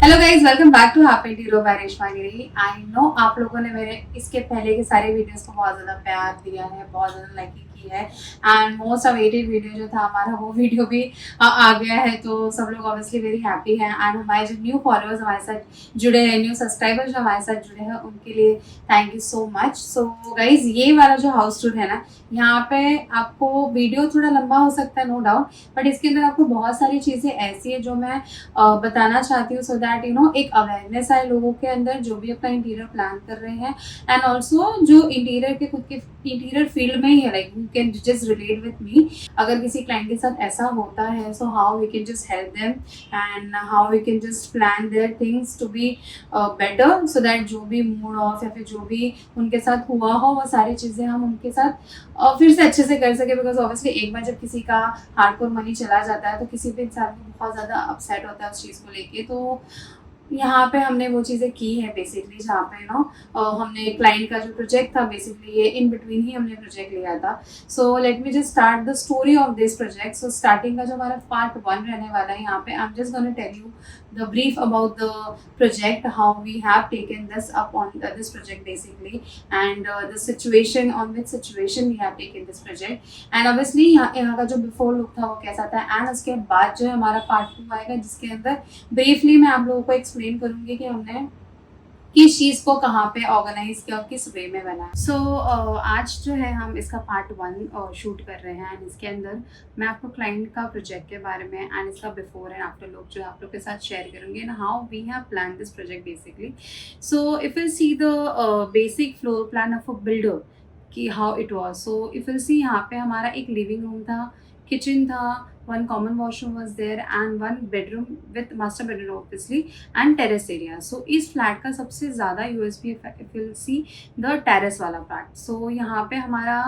Hello guys, welcome back to happy interior by Reshma Giri. I know आप लोगों ने मेरे इसके पहले के सारे वीडियोस को बहुत ज़्यादा प्यार दिया है, बहुत ज़्यादा लाइकिंग की है एंड मोस्ट अवेटेड वीडियो जो था हमारा वो वीडियो भी आ गया है। तो सब लोग ऑब्वियसली वेरी हैप्पी हैं एंड हमारे जो न्यू फॉलोअर्स हमारे साथ जुड़े हैं, न्यू सब्सक्राइबर्स जो हमारे साथ जुड़े हैं, उनके लिए thank you so much. So guys, ये वाला जो हाउस टूर है ना, यहाँ पे आपको वीडियो थोड़ा लंबा हो सकता है, नो डाउट, बट इसके अंदर आपको बहुत सारी चीज़ें ऐसी है जो मैं बताना चाहती हूँ, सो दैट यू नो एक अवेयरनेस आए लोगों के अंदर जो भी अपना इंटीरियर प्लान कर रहे हैं एंड ऑल्सो जो इंटीरियर के खुद के इंटीरियर फील्ड में ही है, like you can just relate with me. अगर किसी क्लाइंट के साथ ऐसा होता है, so how we can just help them and how we can just plan their things to be better, so that जो भी मूड ऑफ या फिर जो भी उनके साथ हुआ हो वो सारी चीज़ें हम उनके साथ फिर से अच्छे से कर सके। बिकॉज ऑब्वियसली एक बार जब किसी का हार्डकोर मनी चला जाता है तो किसी भी इंसान को बहुत ज़्यादा अपसेट होता है उस चीज़ को लेके। तो यहाँ पे हमने वो चीज़ें की है बेसिकली, जहाँ पे नो हमने क्लाइंट का जो प्रोजेक्ट था, बेसिकली ये इन बिटवीन ही हमने प्रोजेक्ट लिया था। So let me just start the story of this project. So starting का जो हमारा पार्ट 1 रहने वाला है, यहाँ पे I am just gonna tell you the brief about the project, how we have taken this up on this project basically, and the situation, on which situation we have taken this project, and obviously यहाँ का जो before look था वो कैसा था, and उसके बाद जो हमारा part 2 आएगा जिसके अंदर briefly मैं आप लोगों को explain करूँगी कि हमने किस चीज़ को कहाँ पे ऑर्गेनाइज किया और किस वे में बनाया। सो आज जो है हम इसका पार्ट 1 शूट कर रहे हैं एंड इसके अंदर मैं आपको क्लाइंट का प्रोजेक्ट के बारे में एंड इसका बिफोर एंड आफ्टर लुक जो आप लोग के साथ शेयर करूँगी and how we have plan this project basically. So if will see the basic floor plan of a builder कि how it was. So if will see, यहाँ पे हमारा एक लिविंग रूम था, किचन था, one common washroom was there and one bedroom with master bedroom obviously and terrace area. So इस flat का सबसे ज़्यादा USP if you'll see the terrace वाला पार्ट। So यहाँ पे हमारा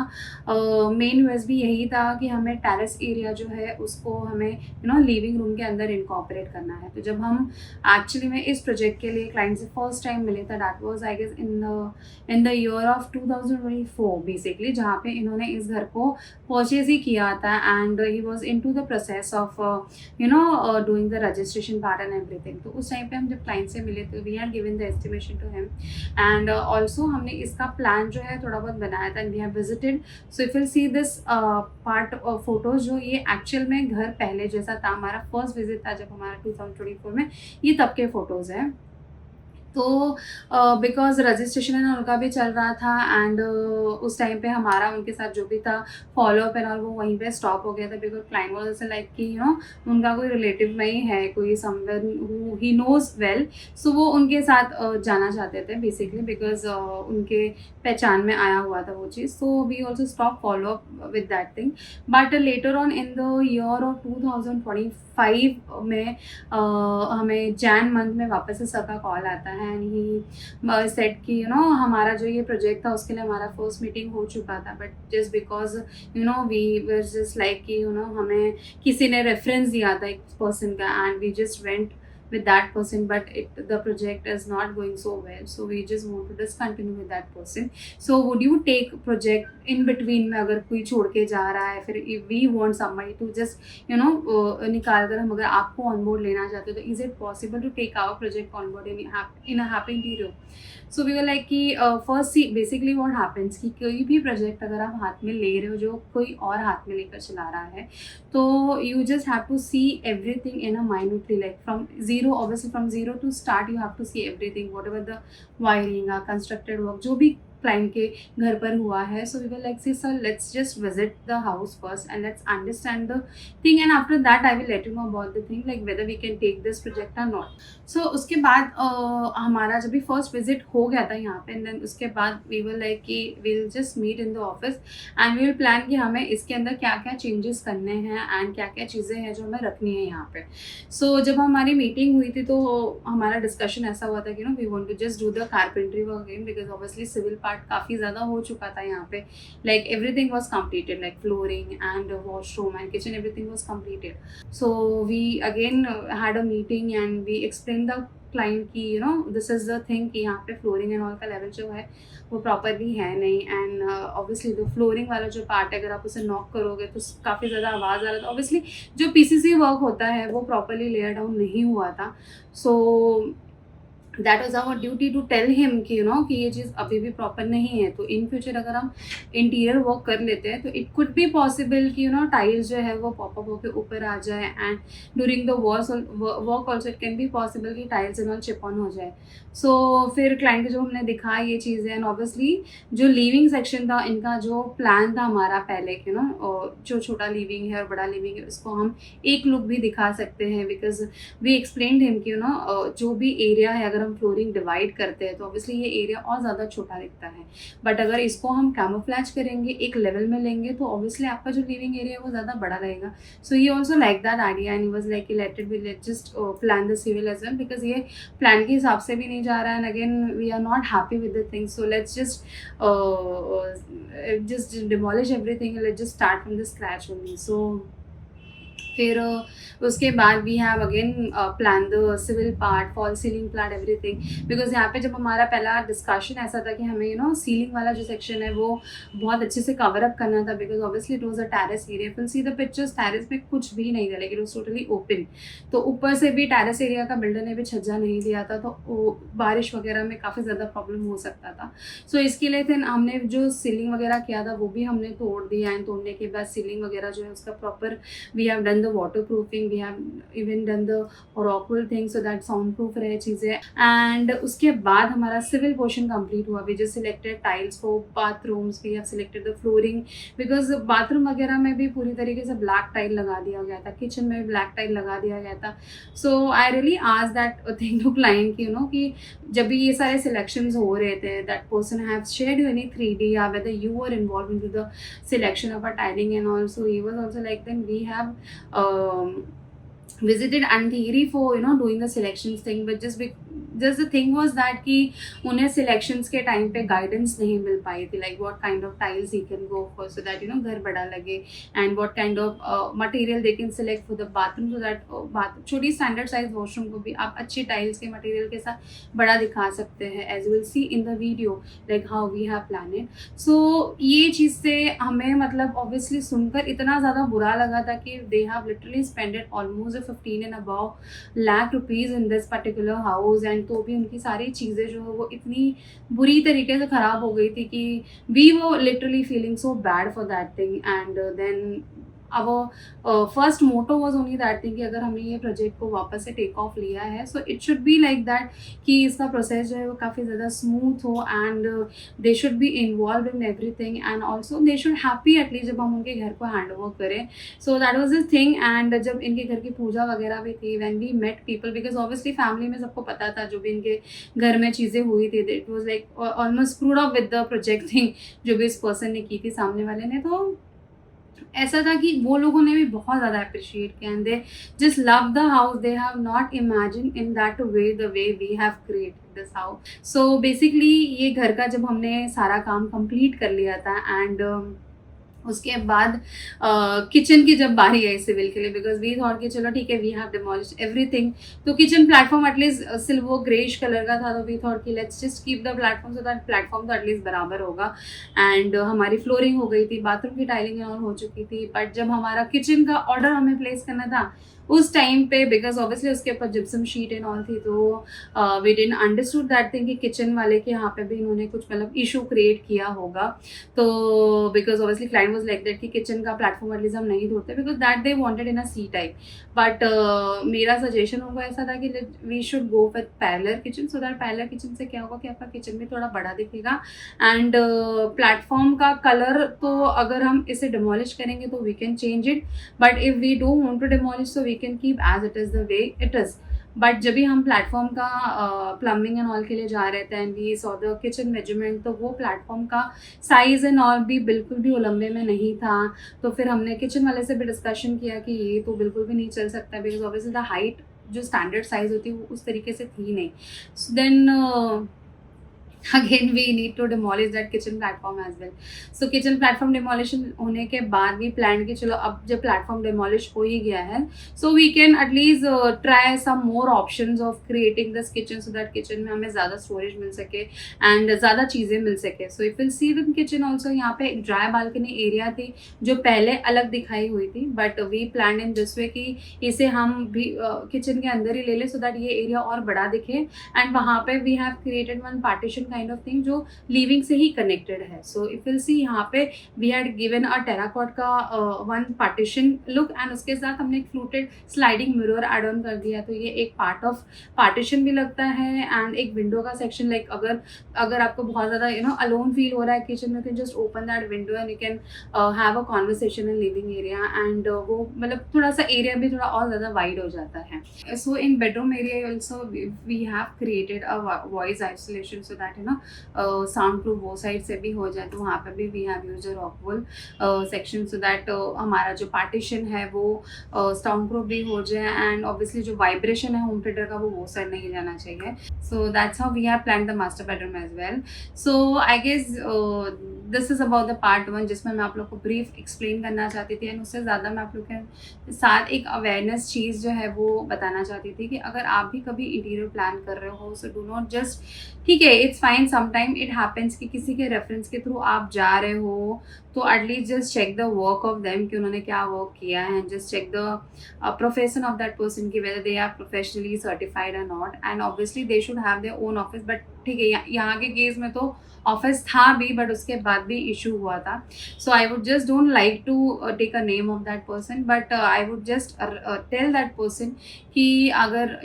मेन USP यही था कि हमें टेरेस एरिया जो है उसको हमें यू नो लिविंग रूम के अंदर इनकॉर्पोरेट करना है। तो जब हम एक्चुअली में इस प्रोजेक्ट के लिए क्लाइंट से फर्स्ट टाइम मिले थे, that was I guess in the year of 2024 basically, जहाँ पे इन्होंने इस घर को परचेज ही किया था and he was into the process of doing the registration part and everything. तो उस टाइम पे हम जब क्लाइंट से मिले तो we had given the estimation to him and also हमने इसका प्लान जो है थोड़ा बहुत बनाया था and we have visited. So if will see this part of photos, जो ये एक्चुअल में घर पहले जैसा था, हमारा फर्स्ट विजिट था जब हमारा 2024 में, ये तब के फोटोज़ हैं। तो बिकॉज रजिस्ट्रेशन एंड उनका भी चल रहा था एंड उस टाइम पे हमारा उनके साथ जो भी था फॉलोअप एंड ऑल वो वहीं पे स्टॉप हो गया था। बिकॉज क्लाइंट वाज ऐसे लाइक कि यू नो उनका कोई रिलेटिव में ही है, कोई somewhere who he knows well, so वो उनके साथ जाना चाहते थे बेसिकली, बिकॉज उनके पहचान में आया हुआ था वो चीज़। So we also stop follow up with that thing, but later on in the year of 2025 में हमें जैन मंथ में वापस से सर का कॉल आता है एंड ही सेड कि यू नो हमारा जो ये प्रोजेक्ट था उसके लिए हमारा फर्स्ट मीटिंग हो चुका था, but just because you know we were just like कि यू नो हमें किसी ने रेफरेंस दिया था एक पर्सन का and we just went with that person, but the project is not going so well, so we just want to discontinue with that person. So would you take project in between में अगर कोई छोड़ के जा रहा है, फिर if we want somebody to just you know निकाल कर हम अगर आपको on board लेना चाहते हो, तो is it possible to take our project on board in a happy interior? So we were like कि first see basically what happens कि कोई भी प्रोजेक्ट अगर आप हाथ में ले रहे हो जो कोई और हाथ में लेकर चला रहा है, तो you just have to see everything in a minutely, like from zero, obviously from zero to start you have to see everything, whatever the wiring or constructed work जो भी क्लाइंट के घर पर हुआ है. So we were like say sir let's just visit the house first and let's understand the thing and after that I will let you know about the thing like whether we can take this project और not. So उसके बाद हमारा जब भी first visit हो गया था यहाँ पे, एंड देन उसके बाद वी विल लाइक कि will just meet in the office and we will plan कि हमें इसके अंदर क्या क्या चेंजेस करने हैं एंड क्या क्या चीज़ें हैं जो हमें रखनी है यहाँ पे. सो जब हमारी मीटिंग हुई थी तो हमारा डिस्कशन ऐसा हुआ था कि no we want to just do the carpentry work again, because obviously civil part part काफ़ी ज़्यादा हो चुका था यहाँ पे, like everything was completed, like flooring and washroom and kitchen, everything was completed. So we again had a meeting and we explain the client की you know this is the thing कि यहाँ पे फ्लोरिंग एंड ऑल का level जो है वो properly है नहीं. एंड ऑब्वियसली जो फ्लोरिंग वाला जो पार्ट है अगर आप उसे नॉक करोगे तो काफ़ी ज़्यादा आवाज़ आ रहा था. ऑब्वियसली जो पीसीसी वर्क होता है वो प्रॉपरली लेयर डाउन नहीं हुआ था. So that was our duty to tell him कि यू नो कि ये चीज़ अभी भी प्रॉपर नहीं है. तो इन फ्यूचर अगर हम इंटीरियर वर्क कर लेते हैं तो इट कुड बी पॉसिबल कि यू नो टाइल्स जो है वो पॉपअप होकर ऊपर आ जाए and during the work also it can be possible कि tiles and all chip on हो जाए. सो फिर क्लाइंट को जो हमने दिखाया ये चीज़ें एंड ऑब्वियसली जो लिविंग सेक्शन था इनका जो प्लान था हमारा पहले कि नो जो छोटा लिविंग है और बड़ा लिविंग है उसको हम एक लुक भी दिखा सकते हैं. बिकॉज वी एक्सप्लेन्ड हिम कि यू नो जो भी एरिया है अगर हम फ्लोरिंग डिवाइड करते हैं तो ऑब्वियसली ये एरिया और ज़्यादा छोटा दिखता है. बट अगर इसको हम कैमोफ्लैज करेंगे एक लेवल में लेंगे तो ऑब्वियसली आपका जो लिविंग एरिया है वो ज़्यादा बड़ा रहेगा. So he also like that idea and he was like let it be let just plan the civil as well because ये प्लान के हिसाब से भी नहीं जा रहा है. And again we are not happy with the thing. So let's just demolish everything, let's just start from the scratch only. So फिर उसके बाद we have again plan the civil part, fall ceiling plan, everything. Because यहाँ पे जब हमारा पहला discussion ऐसा था कि हमें यू नो सीलिंग वाला जो सेक्शन है वो बहुत अच्छे से कवर अप करना था. Because obviously it was a terrace area. फिर सी द पिक्चर्स टेरेस में कुछ भी नहीं था, लेकिन इट वॉज टोटली ओपन. तो ऊपर से भी टेरेस एरिया का बिल्डर ने भी छज्जा नहीं दिया था तो बारिश वगैरह में काफ़ी ज़्यादा प्रॉब्लम हो सकता था. सो इसके लिए फिर हमने जो सीलिंग वगैरह किया था वो भी हमने तोड़ दिया. एंड तोड़ने के बाद सीलिंग वगैरह जो है उसका proper we have done the waterproofing, we have even done the Oracle thing so that soundproof रहे चीज़ें. एंड उसके बाद हमारा सिविल पोर्शन कंप्लीट हुआ. We just selected tiles for bathrooms, we have selected the flooring because bathroom वगैरह में भी पूरी तरीके से ब्लैक टाइल लगा दिया गया था, किचन में भी ब्लैक टाइल लगा दिया गया था. So I really asked that thing to client कि यू नो कि जब भी ये सारे सिलेक्शंस हो रहे थे that person have shared you any 3D या whether you were involved into the selection of a tiling and also he was also like then we have visited Andheri for you know doing the selections thing. But just the thing was that कि उन्हें selections के time पे guidance नहीं मिल पाई थी, like what kind of tiles he can go for so that you know घर बड़ा लगे and what kind of material they can select for the bathroom so that छोटी standard size washroom को भी आप अच्छी tiles के material के साथ बड़ा दिखा सकते हैं as you will see in the video like how we have planned it. So ये चीज़ से हमें मतलब obviously सुनकर इतना ज़्यादा बुरा लगा था कि they have literally spent it almost 15 and above lakh rupees in this particular house. And तो भी उनकी सारी चीज़ें जो है वो इतनी बुरी तरीके से ख़राब हो गई थी कि वी वो literally feeling so bad for that thing. And then our first motto was only that thing कि अगर हमने ये प्रोजेक्ट को वापस से टेक ऑफ लिया है so it should be like that कि इसका प्रोसेस जो है वो काफ़ी ज़्यादा स्मूथ हो and they should be involve in everything and also they should happy at least जब हम उनके घर को हैंड ओवर करें. So that was this thing. And जब इनके घर की पूजा वगैरह भी थी when we met people because obviously family में सबको पता था जो भी इनके घर में चीज़ें हुई थी it was like almost screwed up with the project thing जो भी इस पर्सन ने की थी सामने वाले ने. तो ऐसा था कि वो लोगों ने भी बहुत ज़्यादा अप्रिशिएट किया and they just love the house. They have not imagine in that way the way we have created this house. So basically ये घर का जब हमने सारा काम कंप्लीट कर लिया था एंड उसके बाद किचन की जब बारी आई सिविल के लिए बिकॉज वी थॉट कि चलो ठीक है वी हैव डिमोलिश एवरीथिंग. तो kitchen platform at least silver greyish colour का था तो वी थॉट कि let's just keep the platform so that platform तो एटलीस्ट बराबर होगा. एंड हमारी फ्लोरिंग हो गई थी, बाथरूम की टाइलिंग ऑन हो चुकी थी. बट जब हमारा किचन का ऑर्डर हमें प्लेस करना था उस टाइम पे बिकॉज ऑब्वियसली उसके ऊपर जिप्सम शीट एंड ऑल थी तो we didn't understood that thing कि किचन वाले के यहाँ पे भी इन्होंने कुछ मतलब इशू क्रिएट किया होगा. तो because obviously client was like that कि किचन का प्लेटफॉर्म एटलीस्ट हम नहीं धोते because that they wanted in a C type. But मेरा सजेशन होगा ऐसा था कि we should go with parallel kitchen so that parallel kitchen से क्या होगा कि आपका किचन भी थोड़ा बड़ा दिखेगा. एंड प्लेटफॉर्म का कलर तो अगर हम इसे डिमोलिश करेंगे तो we can change it but if we don't want to demolish so we can keep as it is the way it is. But जब भी हम प्लेटफॉर्म का प्लम्बिंग एंड ऑल के लिए जा रहे थे and we saw the kitchen measurement तो वो प्लेटफॉर्म का साइज़ एंड ऑल भी बिल्कुल भी लंबे में नहीं था. तो फिर हमने किचन वाले से भी डिस्कशन किया कि ये तो बिल्कुल भी नहीं चल सकता बिकॉज ऑब्वियसली द हाइट जो स्टैंडर्ड साइज़ होती है वो उस तरीके से थी नहीं. Then again we need to demolish that kitchen platform as well. So kitchen platform demolition होने के बाद भी planned कि चलो अब जब platform demolish हो ही गया है, so we can at least try some more options of creating this kitchen so that kitchen में हमें ज़्यादा storage मिल सके and ज़्यादा चीज़ें मिल सके. So if you'll see the kitchen also, यहाँ पे एक dry balcony area थी जो पहले अलग दिखाई हुई थी, but we planned in this way कि इसे हम भी kitchen के अंदर ही ले लें so that ये area और बड़ा दिखे, and वहाँ पे we have created one partition kind of thing जो living से ही connected है. So if you'll see यहाँ पे we had given a terracotta का one partition look and उसके साथ हमने एक fluted sliding mirror add on कर दिया, तो ये एक part of partition भी लगता है and एक window का section, like अगर आपको बहुत ज़्यादा alone feel हो रहा है kitchen में, you can just open that window and you can have a conversation in living area and वो मतलब थोड़ा सा area भी थोड़ा और ज़्यादा wide हो जाता है. So in bedroom area also we have created a voice isolation so that sound proof वो साइड से भी हो जाए, तो वहाँ पे भी we have used a rock wool section so that हमारा जो partition है वो sound proof भी हो जाए and obviously जो vibration है home theater का वो साइड नहीं जाना चाहिए. So that's how we have planned the master bedroom as well. So I guess this is about the part 1 जिसमें मैं आप लोग को brief explain करना चाहती थी and उससे ज़्यादा मैं आप लोग के साथ एक awareness चीज़ जो है वो बताना चाहती थी कि अगर आप भी कभी इंटीरियर प्लान कर रहे हो, so do not just, ठीक है it's fine, sometime it happens कि किसी के रेफरेंस के थ्रू आप जा रहे हो, तो at least just check the work of them कि उन्होंने क्या वर्क किया है, just check the profession of that person की whether they are professionally certified और not, and obviously they should have their own office. But ठीक है, यहाँ के केस में तो ऑफिस था भी बट उसके बाद भी इशू हुआ था. So I would just don't like to take a name of that person, but I would just tell that person कि अगर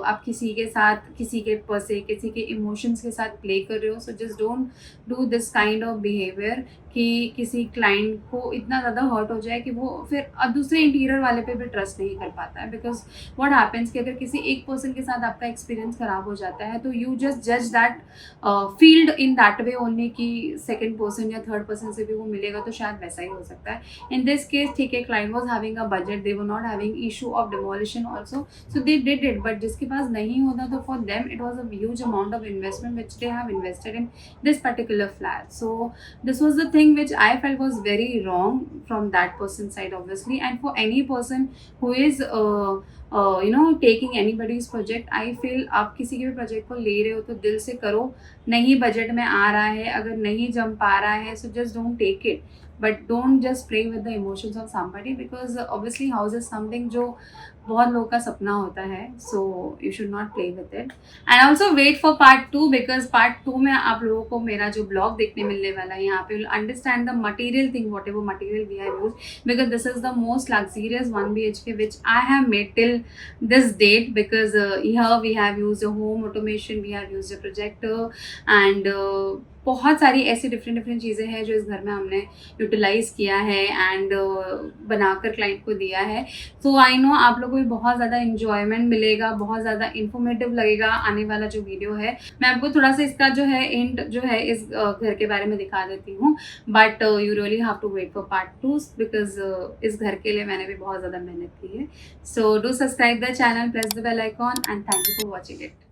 आप किसी के साथ, किसी के पैसे, किसी के इमोशंस के साथ प्ले कर रहे हो, so just don't do this kind of behaviour कि किसी क्लाइंट को इतना ज़्यादा हर्ट हो जाए कि वो फिर दूसरे इंटीरियर वाले पे भी ट्रस्ट नहीं कर पाता है. बिकॉज व्हाट हैपेंस कि अगर किसी एक पर्सन के साथ आपका एक्सपीरियंस ख़राब हो जाता है, तो यू जस्ट जज that field in that way only कि सेकेंड पर्सन या थर्ड पर्सन से भी वो मिलेगा तो शायद वैसा ही हो सकता है. इन दिस केस ठीक है, client was having a budget, they were not having issue of demolition also, so they did it. But जिसके पास नहीं होता तो for them it was a huge amount of investment which they have invested in this particular flat. So this was the thing which I felt was very wrong from that person's side, obviously. And for any person who is taking anybody's project, I feel आप किसी के भी project को ले रहे हो तो दिल से करो. नहीं बजट में आ रहा है, अगर नहीं जम पा रहा है, so just don't take it. But don't just play with the emotions of somebody, because obviously house is something जो बहुत लोगों का सपना होता है. So you should not play with it. And also wait for part 2, because part 2 में आप लोगों को मेरा जो ब्लॉग देखने मिलने वाला है, यहाँ पे you'll understand the material thing, whatever material we have used, because this is the most luxurious 1 BHK which I have made till this date, because here we have used a home automation, we have used a projector and बहुत सारी ऐसी different चीज़ें हैं जो इस घर में हमने यूटिलाइज़ किया है एंड बनाकर क्लाइंट को दिया है. तो आई नो आप लोगों को भी बहुत ज़्यादा इन्जॉयमेंट मिलेगा, बहुत ज़्यादा इन्फॉर्मेटिव लगेगा आने वाला जो वीडियो है. मैं आपको थोड़ा सा इसका जो है एंड जो है इस घर के बारे में दिखा देती हूँ, but you really have to wait for part 2, because इस घर के लिए मैंने भी बहुत ज़्यादा मेहनत की है. So do subscribe the channel, press the bell icon and thank you for watching it.